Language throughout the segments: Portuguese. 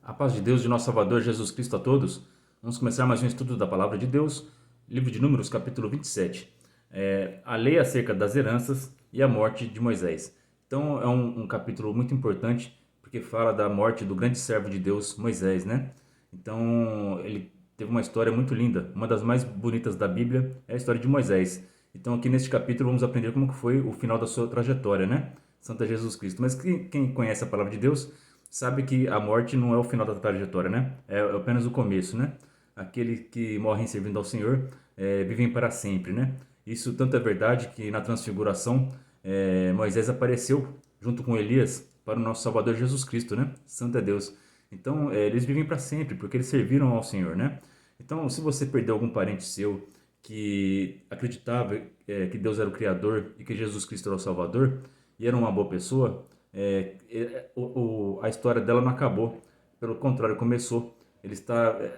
A paz de Deus, de nosso Salvador Jesus Cristo a todos. Vamos começar mais um estudo da Palavra de Deus, livro de Números, capítulo 27. A lei acerca das heranças e a morte de Moisés. Então é um capítulo muito importante, porque fala da morte do grande servo de Deus, Moisés, né? Então ele teve uma história muito linda, uma das mais bonitas da Bíblia é a história de Moisés. Então aqui neste capítulo vamos aprender como que foi o final da sua trajetória, né? Santo Jesus Cristo. Mas quem conhece a Palavra de Deus sabe que a morte não é o final da trajetória, né? É apenas o começo, né? Aqueles que morrem servindo ao Senhor vivem para sempre, né? Isso tanto é verdade que na transfiguração Moisés apareceu junto com Elias para o nosso Salvador Jesus Cristo, né? Santo é Deus. Então eles vivem para sempre porque eles serviram ao Senhor, né? Então se você perdeu algum parente seu que acreditava que Deus era o Criador e que Jesus Cristo era o Salvador e era uma boa pessoa, a história dela não acabou, pelo contrário, começou.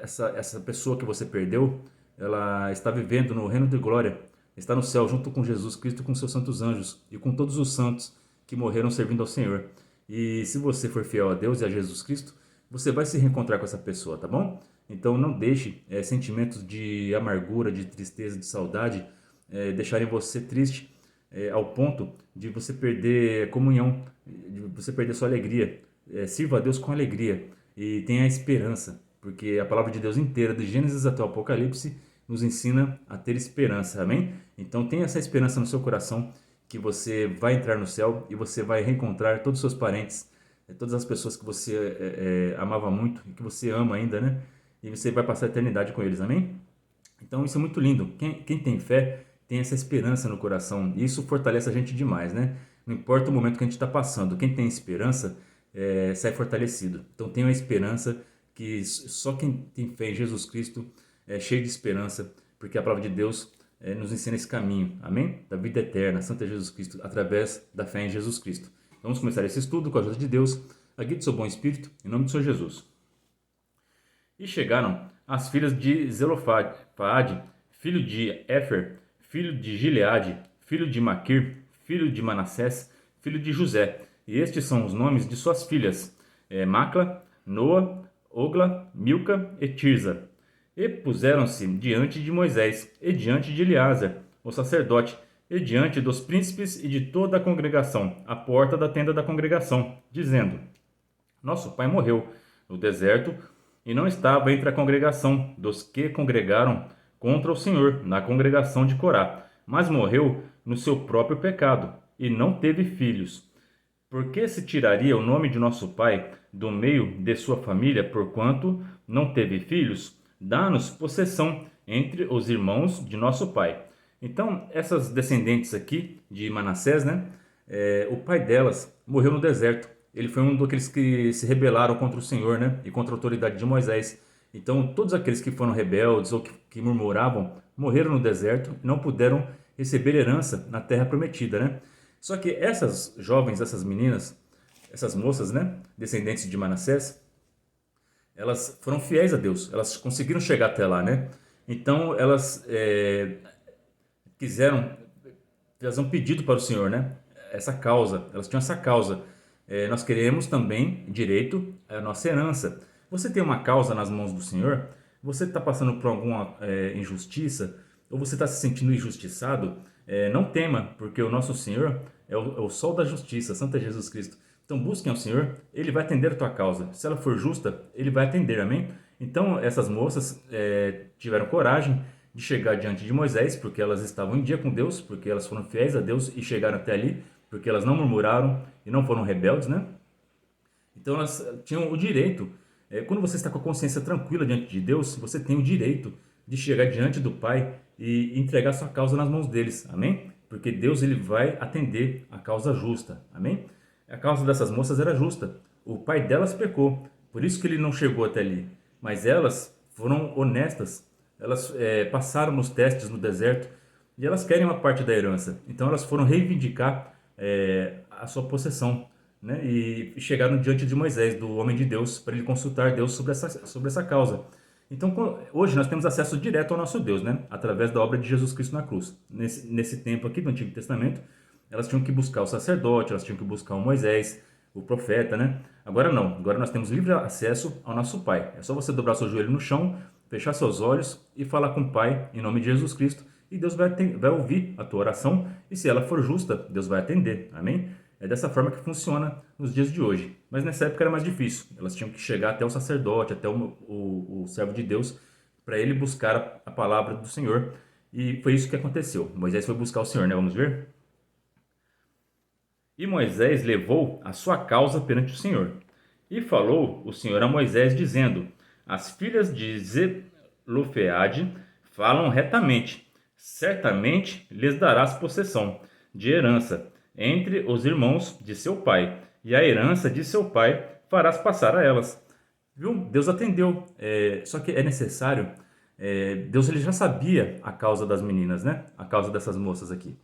Essa pessoa que você perdeu, ela está vivendo no reino de glória, está no céu junto com Jesus Cristo, com seus santos anjos e com todos os santos que morreram servindo ao Senhor. E se você for fiel a Deus e a Jesus Cristo, você vai se reencontrar com essa pessoa, tá bom? Então não deixe sentimentos de amargura, de tristeza, de saudade deixarem você triste ao ponto de você perder comunhão, de você perder sua alegria. Sirva a Deus com alegria e tenha esperança, porque a palavra de Deus inteira, de Gênesis até o Apocalipse, nos ensina a ter esperança, amém? Então tenha essa esperança no seu coração que você vai entrar no céu e você vai reencontrar todos os seus parentes, todas as pessoas que você amava muito e que você ama ainda, né? E você vai passar a eternidade com eles, amém? Então isso é muito lindo. Quem tem fé tem essa esperança no coração. E isso fortalece a gente demais, né? Não importa o momento que a gente está passando. Quem tem esperança sai fortalecido. Então tenha a esperança que só quem tem fé em Jesus Cristo é cheio de esperança, porque a palavra de Deus nos ensina esse caminho, amém? Da vida eterna, Santo Jesus Cristo, através da fé em Jesus Cristo. Então, vamos começar esse estudo com a ajuda de Deus, a guia do seu bom espírito, em nome do Senhor Jesus. E chegaram as filhas de Zelofade, filho de Éfer, filho de Gileade, filho de Maquir, filho de Manassés, filho de José. E estes são os nomes de suas filhas: Macla, Noa, Ogla, Milca e Tirza. E puseram-se diante de Moisés, e diante de Eleazar, o sacerdote, e diante dos príncipes e de toda a congregação, à porta da tenda da congregação, dizendo: Nosso pai morreu no deserto e não estava entre a congregação dos que congregaram contra o Senhor na congregação de Corá, mas morreu no seu próprio pecado e não teve filhos. Por que se tiraria o nome de nosso pai do meio de sua família, porquanto não teve filhos? Dá-nos possessão entre os irmãos de nosso pai. Então, essas descendentes aqui de Manassés, né? O pai delas morreu no deserto. Ele foi um daqueles que se rebelaram contra o Senhor, né? E contra a autoridade de Moisés. Então, todos aqueles que foram rebeldes ou que murmuravam morreram no deserto e não puderam receber herança na terra prometida, né? Só que essas jovens, essas meninas, essas moças, né? Descendentes de Manassés, elas foram fiéis a Deus. Elas conseguiram chegar até lá, né? Então, elas quiseram fazer um pedido para o Senhor, né? Essa causa, elas tinham essa causa. Nós queremos também direito à nossa herança. Você tem uma causa nas mãos do Senhor? Você está passando por alguma injustiça? Ou você está se sentindo injustiçado? Não tema, porque o nosso Senhor é o sol da justiça, Santo Jesus Cristo. Então busquem ao Senhor, Ele vai atender a tua causa. Se ela for justa, Ele vai atender, amém? Então essas moças tiveram coragem de chegar diante de Moisés, porque elas estavam em dia com Deus, porque elas foram fiéis a Deus e chegaram até ali, porque elas não murmuraram e não foram rebeldes, né? Então elas tinham o direito. Quando você está com a consciência tranquila diante de Deus, você tem o direito de chegar diante do Pai e entregar sua causa nas mãos deles, amém? Porque Deus ele vai atender a causa justa, amém? A causa dessas moças era justa. O pai delas pecou, por isso que ele não chegou até ali. Mas elas foram honestas, elas passaram nos testes no deserto e elas querem uma parte da herança. Então elas foram reivindicar a sua possessão, né? E chegaram diante de Moisés, do homem de Deus, para ele consultar Deus sobre essa causa. Então hoje nós temos acesso direto ao nosso Deus, né? Através da obra de Jesus Cristo na cruz. Nesse tempo aqui do Antigo Testamento, elas tinham que buscar o sacerdote, elas tinham que buscar o Moisés, o profeta, né? Agora não, agora nós temos livre acesso ao nosso Pai. É só você dobrar seu joelho no chão, fechar seus olhos e falar com o Pai em nome de Jesus Cristo. E Deus vai ouvir a tua oração e se ela for justa, Deus vai atender. Amém? É dessa forma que funciona nos dias de hoje. Mas nessa época era mais difícil. Elas tinham que chegar até o sacerdote, até o servo de Deus, para ele buscar a palavra do Senhor. E foi isso que aconteceu. Moisés foi buscar o Senhor, né? Vamos ver? E Moisés levou a sua causa perante o Senhor. E falou o Senhor a Moisés, dizendo: As filhas de Zelofeade falam retamente. Certamente lhes darás possessão de herança entre os irmãos de seu pai, e a herança de seu pai farás passar a elas. Viu? Deus atendeu. Só que é necessário. Deus ele já sabia a causa das meninas, né? A causa dessas moças aqui.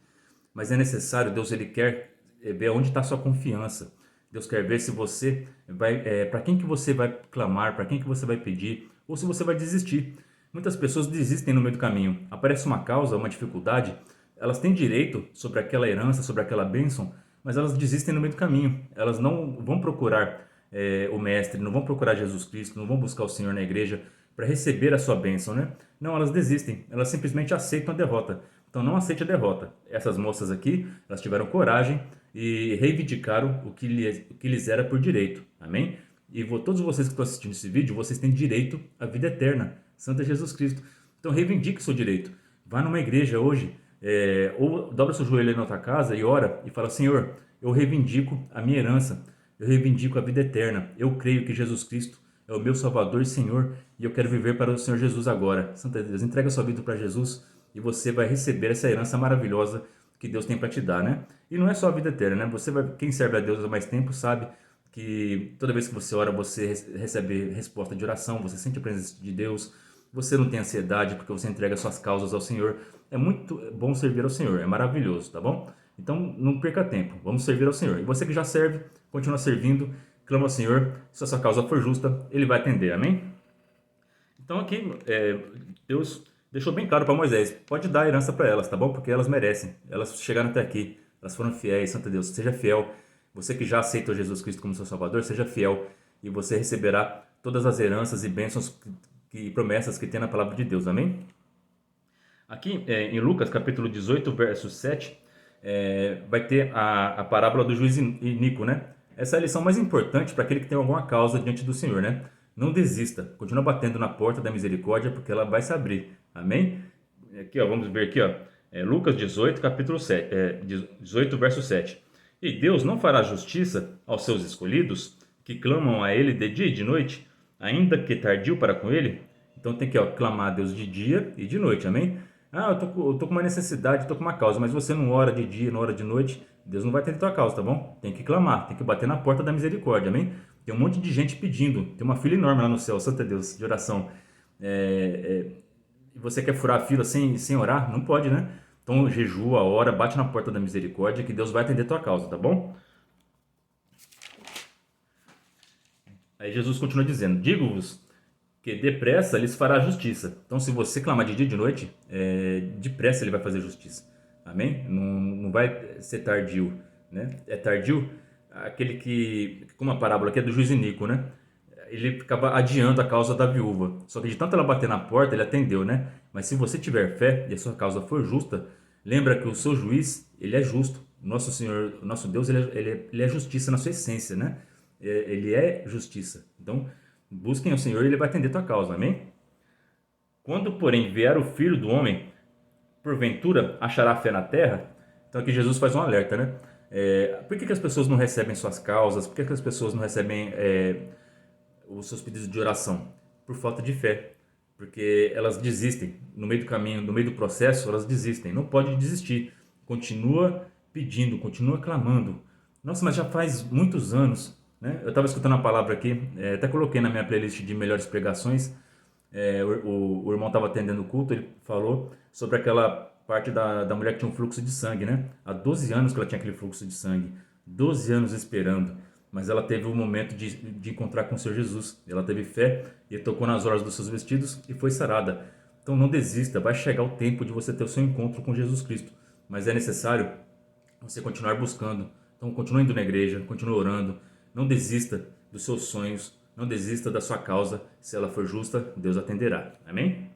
Mas é necessário, Deus ele quer ver onde está a sua confiança. Deus quer ver se você vai, para quem que você vai clamar, para quem que você vai pedir, ou se você vai desistir. Muitas pessoas desistem no meio do caminho. Aparece uma causa, uma dificuldade, elas têm direito sobre aquela herança, sobre aquela bênção, mas elas desistem no meio do caminho. Elas não vão procurar o Mestre, não vão procurar Jesus Cristo, não vão buscar o Senhor na igreja para receber a sua bênção, né? Não, elas desistem, elas simplesmente aceitam a derrota. Então não aceite a derrota. Essas moças aqui, elas tiveram coragem e reivindicaram o que lhes era por direito. Amém? E todos vocês que estão assistindo esse vídeo, vocês têm direito à vida eterna. Santo é Jesus Cristo. Então reivindique o seu direito. Vá numa igreja hoje, ou dobra seu joelho aí na tua casa e ora e fala: Senhor, eu reivindico a minha herança. Eu reivindico a vida eterna. Eu creio que Jesus Cristo é o meu Salvador e Senhor e eu quero viver para o Senhor Jesus agora. Santo Deus, entrega a sua vida para Jesus e você vai receber essa herança maravilhosa que Deus tem para te dar, né? E não é só a vida eterna, né? Quem serve a Deus há mais tempo sabe que toda vez que você ora, você recebe resposta de oração, você sente a presença de Deus, você não tem ansiedade porque você entrega suas causas ao Senhor. É muito bom servir ao Senhor, é maravilhoso, tá bom? Então não perca tempo, vamos servir ao Senhor. E você que já serve, continua servindo, clama ao Senhor, se a sua causa for justa, Ele vai atender, amém? Então aqui, Deus deixou bem claro para Moisés, pode dar a herança para elas, tá bom? Porque elas merecem, elas chegaram até aqui, elas foram fiéis, Santo Deus, seja fiel. Você que já aceitou Jesus Cristo como seu Salvador, seja fiel e você receberá todas as heranças e bênçãos e promessas que tem na palavra de Deus, amém? Aqui em Lucas capítulo 18, verso 7, vai ter a parábola do juiz iníquo, né? Essa é a lição mais importante para aquele que tem alguma causa diante do Senhor, né? Não desista, continua batendo na porta da misericórdia porque ela vai se abrir, amém? Aqui, ó, vamos ver aqui, ó, Lucas 18, capítulo 7, 18, verso 7. E Deus não fará justiça aos seus escolhidos, que clamam a Ele de dia e de noite, ainda que tardio para com Ele? Então tem que clamar a Deus de dia e de noite, amém? Ah, eu tô com uma necessidade, tô com uma causa, mas você não ora de dia, não ora de noite, Deus não vai atender tua causa, tá bom? Tem que clamar, tem que bater na porta da misericórdia, amém? Tem um monte de gente pedindo, tem uma fila enorme lá no céu, santo Deus, de oração. E você quer furar a fila sem orar? Não pode, né? Então jejua, ora, bate na porta da misericórdia que Deus vai atender tua causa, tá bom? Aí Jesus continua dizendo: Digo-vos que depressa lhes fará justiça. Então, se você clamar de dia e de noite, depressa ele vai fazer justiça. Amém? Não vai ser tardio, né? É tardio aquele que, como a parábola aqui é do juiz iníquo, né? Ele ficava adiando a causa da viúva. Só que de tanto ela bater na porta, ele atendeu, né? Mas se você tiver fé e a sua causa for justa, lembra que o seu juiz, ele é justo. Nosso Senhor, nosso Deus, ele é justiça na sua essência, né? Ele é justiça. Então, busquem o Senhor e Ele vai atender tua causa, amém? Quando, porém, vier o Filho do Homem, porventura achará fé na terra? Então aqui Jesus faz um alerta, né? Por que as pessoas não recebem suas causas? Por que as pessoas não recebem os seus pedidos de oração? Por falta de fé. Porque elas desistem. No meio do caminho, no meio do processo, elas desistem. Não pode desistir. Continua pedindo, continua clamando. Nossa, mas já faz muitos anos, né? Eu estava escutando a palavra aqui, até coloquei na minha playlist de melhores pregações. O irmão estava atendendo o culto, ele falou sobre aquela parte da mulher que tinha um fluxo de sangue, né? Há 12 anos que ela tinha aquele fluxo de sangue, 12 anos esperando, mas ela teve o momento de encontrar com o Senhor Jesus. Ela teve fé e tocou nas orlas dos seus vestidos e foi sarada. Então não desista, vai chegar o tempo de você ter o seu encontro com Jesus Cristo, mas é necessário você continuar buscando. Então continue indo na igreja, continue orando, Não desista dos seus sonhos, não desista da sua causa. Se ela for justa, Deus atenderá. Amém?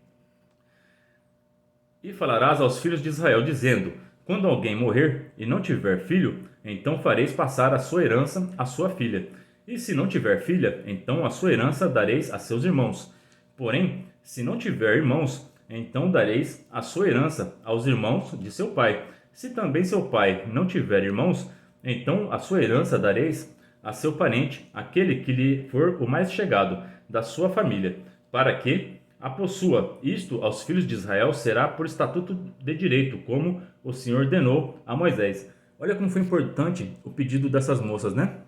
E falarás aos filhos de Israel, dizendo: quando alguém morrer e não tiver filho, então fareis passar a sua herança à sua filha. E se não tiver filha, então a sua herança dareis a seus irmãos. Porém, se não tiver irmãos, então dareis a sua herança aos irmãos de seu pai. Se também seu pai não tiver irmãos, então a sua herança dareis a seu parente, aquele que lhe for o mais chegado da sua família, para que a possua. Isto aos filhos de Israel será por estatuto de direito, como o Senhor ordenou a Moisés. Olha como foi importante o pedido dessas moças, né?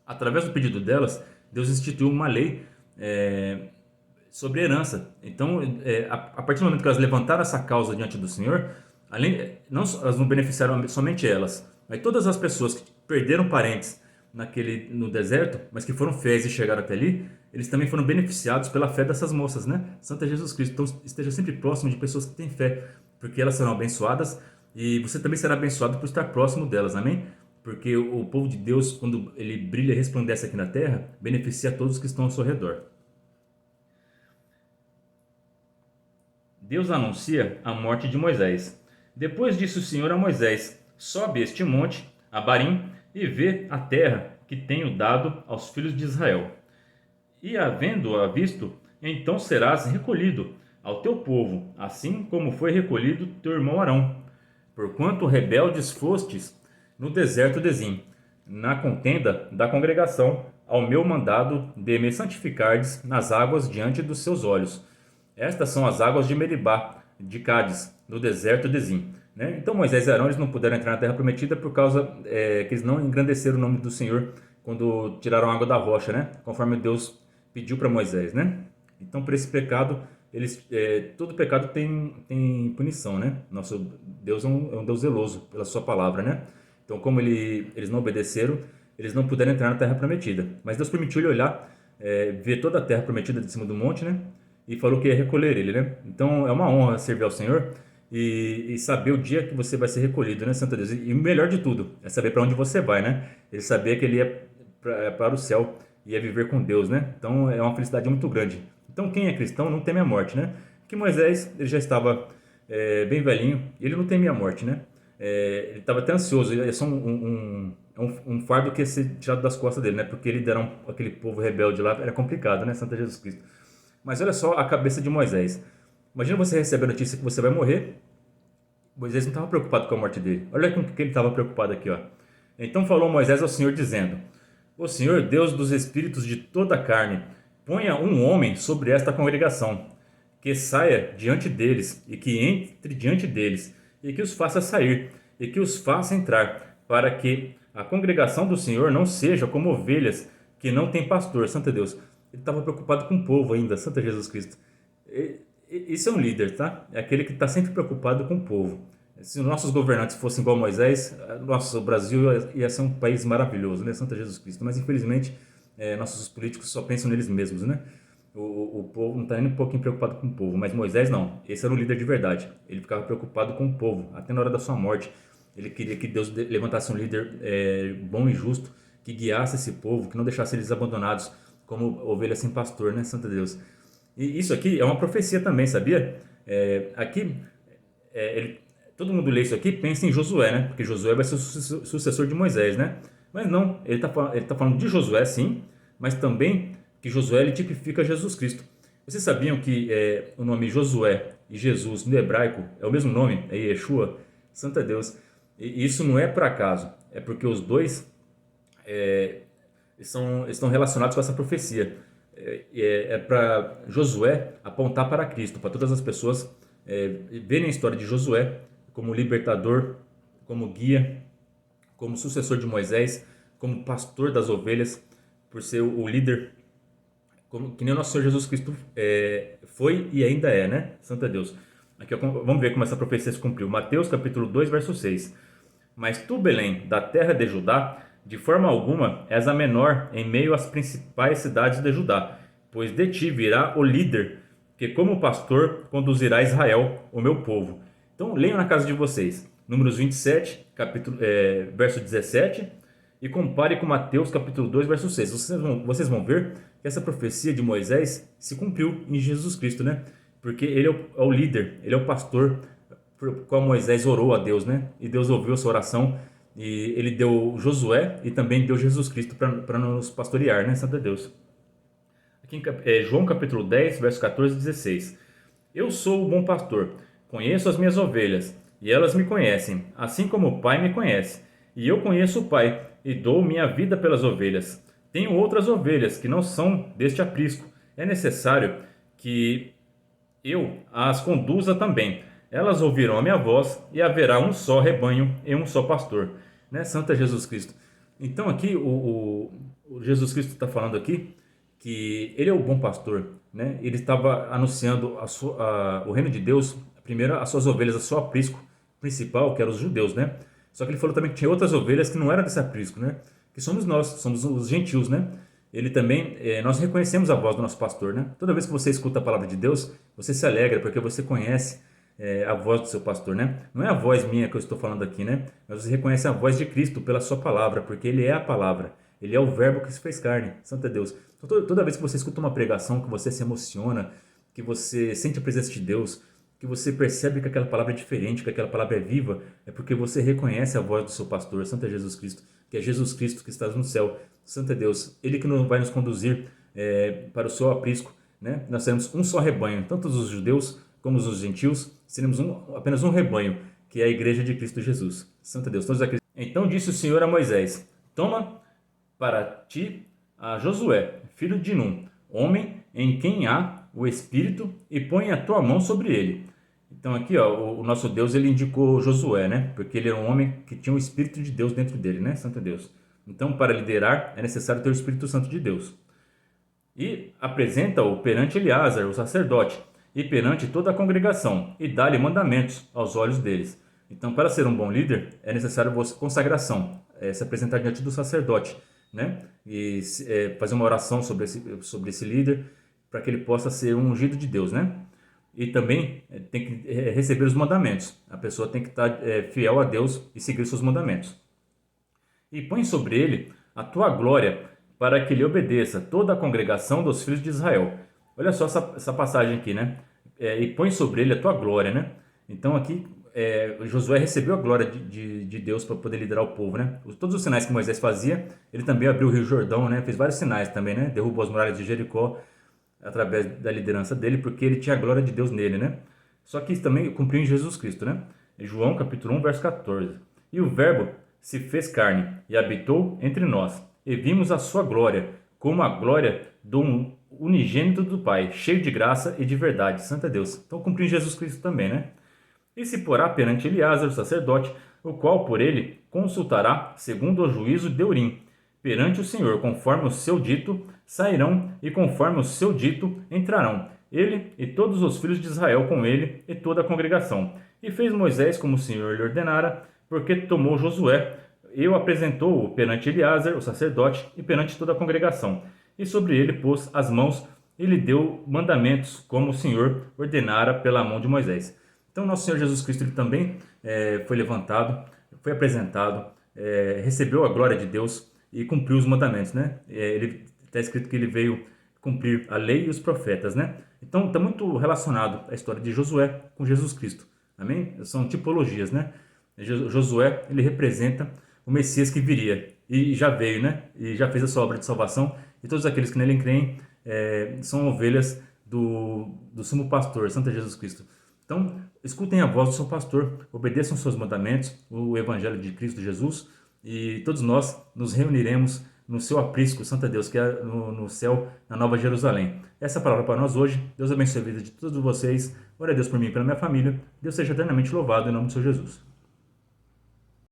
Através do pedido delas, Deus instituiu uma lei sobre herança. Então, a partir do momento que elas levantaram essa causa diante do Senhor, elas não beneficiaram somente elas, mas todas as pessoas que perderam parentes no deserto, mas que foram fiéis e chegaram até ali, eles também foram beneficiados pela fé dessas moças, né? Santa Jesus Cristo. Então, esteja sempre próximo de pessoas que têm fé, porque elas serão abençoadas e você também será abençoado por estar próximo delas, amém? Porque o povo de Deus, quando ele brilha e resplandece aqui na terra, beneficia todos que estão ao seu redor. Deus anuncia a morte de Moisés. Depois disse o Senhor a Moisés: sobe este monte, Abarim, e vê a terra que tenho dado aos filhos de Israel. E havendo-a visto, então serás recolhido ao teu povo, assim como foi recolhido teu irmão Arão. Porquanto rebeldes fostes no deserto de Zim, na contenda da congregação, ao meu mandado de me santificardes nas águas diante dos seus olhos. Estas são as águas de Meribá, de Cádiz, no deserto de Zim. Né? Então Moisés e Arão eles não puderam entrar na terra prometida por causa que eles não engrandeceram o nome do Senhor quando tiraram a água da rocha, né? Conforme Deus pediu para Moisés. Né? Então por esse pecado, todo pecado tem punição. Né? Nosso Deus é um Deus zeloso pela sua palavra. Né? Então como eles não obedeceram, eles não puderam entrar na terra prometida. Mas Deus permitiu ele olhar, ver toda a terra prometida de cima do monte, né? E falou que ia recolher ele, né? Então é uma honra servir ao Senhor e saber o dia que você vai ser recolhido, né, Santo Deus? E o melhor de tudo é saber para onde você vai, né? Ele sabia que ele ia para o céu, ia viver com Deus, né? Então é uma felicidade muito grande. Então quem é cristão não teme a morte, né? Porque Moisés ele já estava bem velhinho e ele não temia a morte, né? Ele estava até ansioso, é só um fardo que ia ser tirado das costas dele, né? Porque liderar aquele povo rebelde lá era complicado, né, Santo Jesus Cristo? Mas olha só a cabeça de Moisés. Imagina você receber a notícia que você vai morrer. Moisés não estava preocupado com a morte dele. Olha com que ele estava preocupado aqui, ó. Então falou Moisés ao Senhor dizendo: o Senhor, Deus dos espíritos de toda a carne, ponha um homem sobre esta congregação, que saia diante deles e que entre diante deles, e que os faça sair, e que os faça entrar, para que a congregação do Senhor não seja como ovelhas que não têm pastor. Santo Deus, ele estava preocupado com o povo ainda, Santo Jesus Cristo. Isso é um líder, tá? É aquele que está sempre preocupado com o povo. Se os nossos governantes fossem igual a Moisés, o Brasil ia ser um país maravilhoso, né? Santo Jesus Cristo. Mas infelizmente, nossos políticos só pensam neles mesmos, né? O povo não está nem um pouquinho preocupado com o povo, mas Moisés não. Esse era um líder de verdade. Ele ficava preocupado com o povo, até na hora da sua morte. Ele queria que Deus levantasse um líder bom e justo, que guiasse esse povo, que não deixasse eles abandonados como ovelha sem pastor, né, Santo Deus? E isso aqui é uma profecia também, sabia? Todo mundo lê isso aqui e pensa em Josué, né? Porque Josué vai ser o sucessor de Moisés, né? Mas não, ele tá falando de Josué, sim, mas também que Josué ele tipifica Jesus Cristo. Vocês sabiam que o nome Josué e Jesus no hebraico é o mesmo nome? É Yeshua? Santo Deus. E isso não é por acaso, é porque os dois estão relacionados com essa profecia. Para Josué apontar para Cristo, para todas as pessoas verem a história de Josué como libertador, como guia, como sucessor de Moisés, como pastor das ovelhas, por ser o líder, que nem o nosso Senhor Jesus Cristo foi e ainda é, né? Santo Deus. Aqui, vamos ver como essa profecia se cumpriu. Mateus capítulo 2, verso 6. Mas tu, Belém, da terra de Judá, de forma alguma és a menor em meio às principais cidades de Judá, pois de ti virá o líder, que como pastor conduzirá Israel, o meu povo. Então leiam na casa de vocês, Números 27, verso 17 e compare com Mateus capítulo 2, verso 6. Vocês vão ver que essa profecia de Moisés se cumpriu em Jesus Cristo, né? Porque ele é o líder, ele é o pastor por qual Moisés orou a Deus, né? E Deus ouviu a sua oração e ele deu Josué e também deu Jesus Cristo para nos pastorear, né? Santo Deus. Aqui em João capítulo 10, verso 14 e 16. Eu sou o bom pastor, conheço as minhas ovelhas e elas me conhecem, assim como o Pai me conhece. E eu conheço o Pai e dou minha vida pelas ovelhas. Tenho outras ovelhas que não são deste aprisco. É necessário que eu as conduza também. Elas ouvirão a minha voz e haverá um só rebanho e um só pastor. Né? Santo é Jesus Cristo. Então aqui o Jesus Cristo está falando aqui que ele é o bom pastor. Né? Ele estava anunciando o reino de Deus, primeiro as suas ovelhas, a seu aprisco principal, que eram os judeus. Né? Só que ele falou também que tinha outras ovelhas que não eram desse aprisco, né? Que somos nós, somos os gentios, né? Ele também, nós reconhecemos a voz do nosso pastor, né? Toda vez que você escuta a palavra de Deus, você se alegra porque você conhece a voz do seu pastor, né? Não é a voz minha que eu estou falando aqui, né? Mas você reconhece a voz de Cristo pela sua palavra, porque ele é a palavra. Ele é o verbo que se fez carne. Santo é Deus. Então, toda vez que você escuta uma pregação, que você se emociona, que você sente a presença de Deus, que você percebe que aquela palavra é diferente, que aquela palavra é viva, é porque você reconhece a voz do seu pastor, Santo é Jesus Cristo, que é Jesus Cristo que está no céu. Santo é Deus, Ele que vai nos conduzir para o seu aprisco. Né? Nós seremos um só rebanho, tanto os judeus como os gentios, seremos apenas um rebanho, que é a igreja de Cristo Jesus. Santo é Deus, todos aqueles. Então disse o Senhor a Moisés: toma para ti a Josué, filho de Num, homem em quem há o Espírito, e põe a tua mão sobre ele. Então aqui, ó, o nosso Deus, ele indicou Josué, né? Porque ele era um homem que tinha o Espírito de Deus dentro dele, né? Santo Deus. Então, para liderar, é necessário ter o Espírito Santo de Deus. E apresenta-o perante Eleazar, o sacerdote, e perante toda a congregação, e dá-lhe mandamentos aos olhos deles. Então, para ser um bom líder, é necessário consagração, se apresentar diante do sacerdote, né? E fazer uma oração sobre esse líder, para que ele possa ser um ungido de Deus, né? E também tem que receber os mandamentos. A pessoa tem que estar fiel a Deus e seguir seus mandamentos. E põe sobre ele a tua glória, para que lhe obedeça toda a congregação dos filhos de Israel. Olha só essa passagem aqui, né? E põe sobre ele a tua glória, né? Então aqui Josué recebeu a glória de Deus para poder liderar o povo, né? Todos os sinais que Moisés fazia, ele também abriu o Rio Jordão, né? Fez vários sinais também, né? Derrubou as muralhas de Jericó, através da liderança dele, porque ele tinha a glória de Deus nele, né? Só que isso também cumpriu em Jesus Cristo, né? João capítulo 1, verso 14. E o verbo se fez carne e habitou entre nós, e vimos a sua glória, como a glória do unigênito do Pai, cheio de graça e de verdade. Santo é Deus. Então cumpriu em Jesus Cristo também, né? E se porá perante Eleazar, o sacerdote, o qual por ele consultará, segundo o juízo de Urim, perante o Senhor, conforme o seu dito, sairão, e conforme o seu dito, entrarão, ele e todos os filhos de Israel com ele, e toda a congregação. E fez Moisés como o Senhor lhe ordenara, porque tomou Josué, e o apresentou perante Eleazar, o sacerdote, e perante toda a congregação. E sobre ele pôs as mãos, e lhe deu mandamentos, como o Senhor ordenara pela mão de Moisés. Então, nosso Senhor Jesus Cristo ele também foi levantado, foi apresentado, recebeu a glória de Deus, e cumpriu os mandamentos, né? Ele está escrito que ele veio cumprir a lei e os profetas, né? Então está muito relacionado a história de Josué com Jesus Cristo, amém? São tipologias, né? Josué ele representa o Messias que viria e já veio, né? E já fez a sua obra de salvação, e todos aqueles que nele creem são ovelhas do sumo pastor, Santo Jesus Cristo. Então escutem a voz do seu pastor, obedeçam os seus mandamentos, o evangelho de Cristo Jesus. E todos nós nos reuniremos no seu aprisco, Santo Deus, que é no céu, na Nova Jerusalém. Essa é a palavra para nós hoje. Deus abençoe a vida de todos vocês. Ore a Deus por mim e pela minha família. Deus seja eternamente louvado em nome do Senhor Jesus.